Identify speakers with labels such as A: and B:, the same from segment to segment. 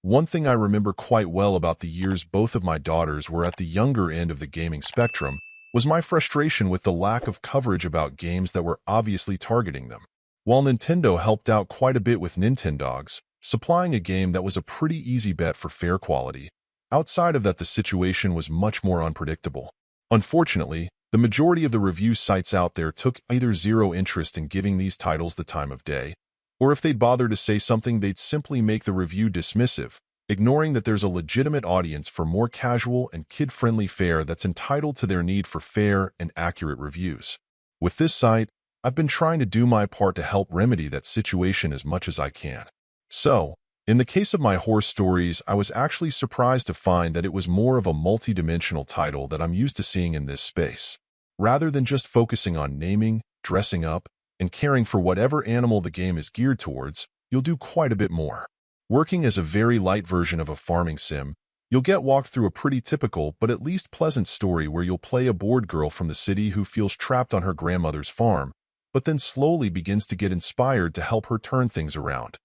A: One thing I remember quite well about the years both of my daughters were at the younger end of the gaming spectrum was my frustration with the lack of coverage about games that were obviously targeting them. While Nintendo helped out quite a bit with Nintendogs, supplying a game that was a pretty easy bet for fair quality, outside of that the situation was much more unpredictable. Unfortunately, the majority of the review sites out there took either zero interest in giving these titles the time of day, or if they'd bother to say something they'd simply make the review dismissive, ignoring that there's a legitimate audience for more casual and kid-friendly fare that's entitled to their need for fair and accurate reviews. With this site, I've been trying to do my part to help remedy that situation as much as I can. So, in the case of my horse stories, I was actually surprised to find that it was more of a multi-dimensional title that I'm used to seeing in this space. Rather than just focusing on naming, dressing up, and caring for whatever animal the game is geared towards, you'll do quite a bit more. Working as a very light version of a farming sim, you'll get walked through a pretty typical but at least pleasant story where you'll play a bored girl from the city who feels trapped on her grandmother's farm, but then slowly begins to get inspired to help her turn things around.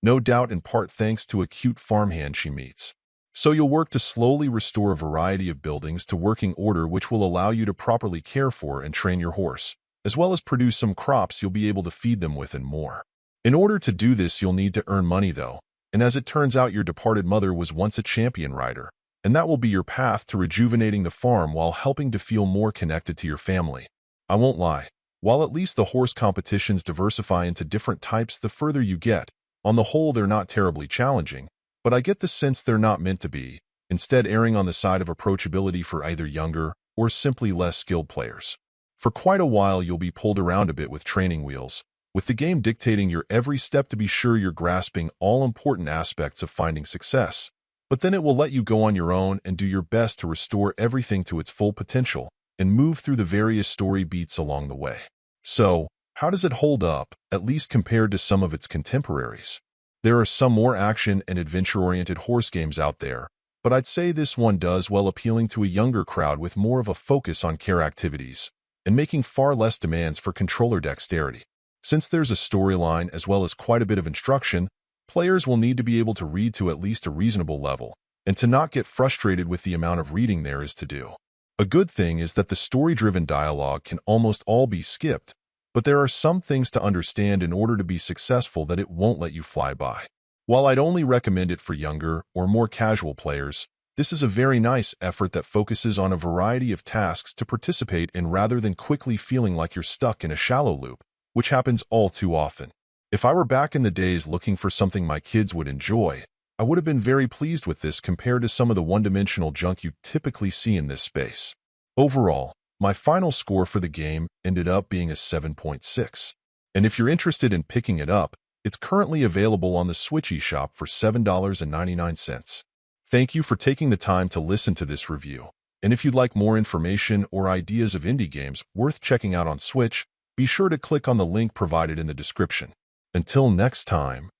A: No doubt in part thanks to a cute farmhand she meets. So you'll work to slowly restore a variety of buildings to working order, which will allow you to properly care for and train your horse, as well as produce some crops you'll be able to feed them with and more. In order to do this, you'll need to earn money though, and as it turns out, your departed mother was once a champion rider, and that will be your path to rejuvenating the farm while helping to feel more connected to your family. I won't lie, while at least the horse competitions diversify into different types the further you get, on the whole they're not terribly challenging, but I get the sense they're not meant to be, instead erring on the side of approachability for either younger or simply less skilled players. For quite a while you'll be pulled around a bit with training wheels, with the game dictating your every step to be sure you're grasping all important aspects of finding success, but then it will let you go on your own and do your best to restore everything to its full potential and move through the various story beats along the way. So, how does it hold up, at least compared to some of its contemporaries? There are some more action and adventure-oriented horse games out there, but I'd say this one does well, appealing to a younger crowd with more of a focus on care activities and making far less demands for controller dexterity. Since there's a storyline as well as quite a bit of instruction, players will need to be able to read to at least a reasonable level and to not get frustrated with the amount of reading there is to do. A good thing is that the story-driven dialogue can almost all be skipped, but there are some things to understand in order to be successful that it won't let you fly by. While I'd only recommend it for younger or more casual players, this is a very nice effort that focuses on a variety of tasks to participate in rather than quickly feeling like you're stuck in a shallow loop, which happens all too often. If I were back in the days looking for something my kids would enjoy, I would have been very pleased with this compared to some of the one-dimensional junk you typically see in this space. Overall, my final score for the game ended up being a 7.6. And if you're interested in picking it up, it's currently available on the Switch eShop for $7.99. Thank you for taking the time to listen to this review. And if you'd like more information or ideas of indie games worth checking out on Switch, be sure to click on the link provided in the description. Until next time.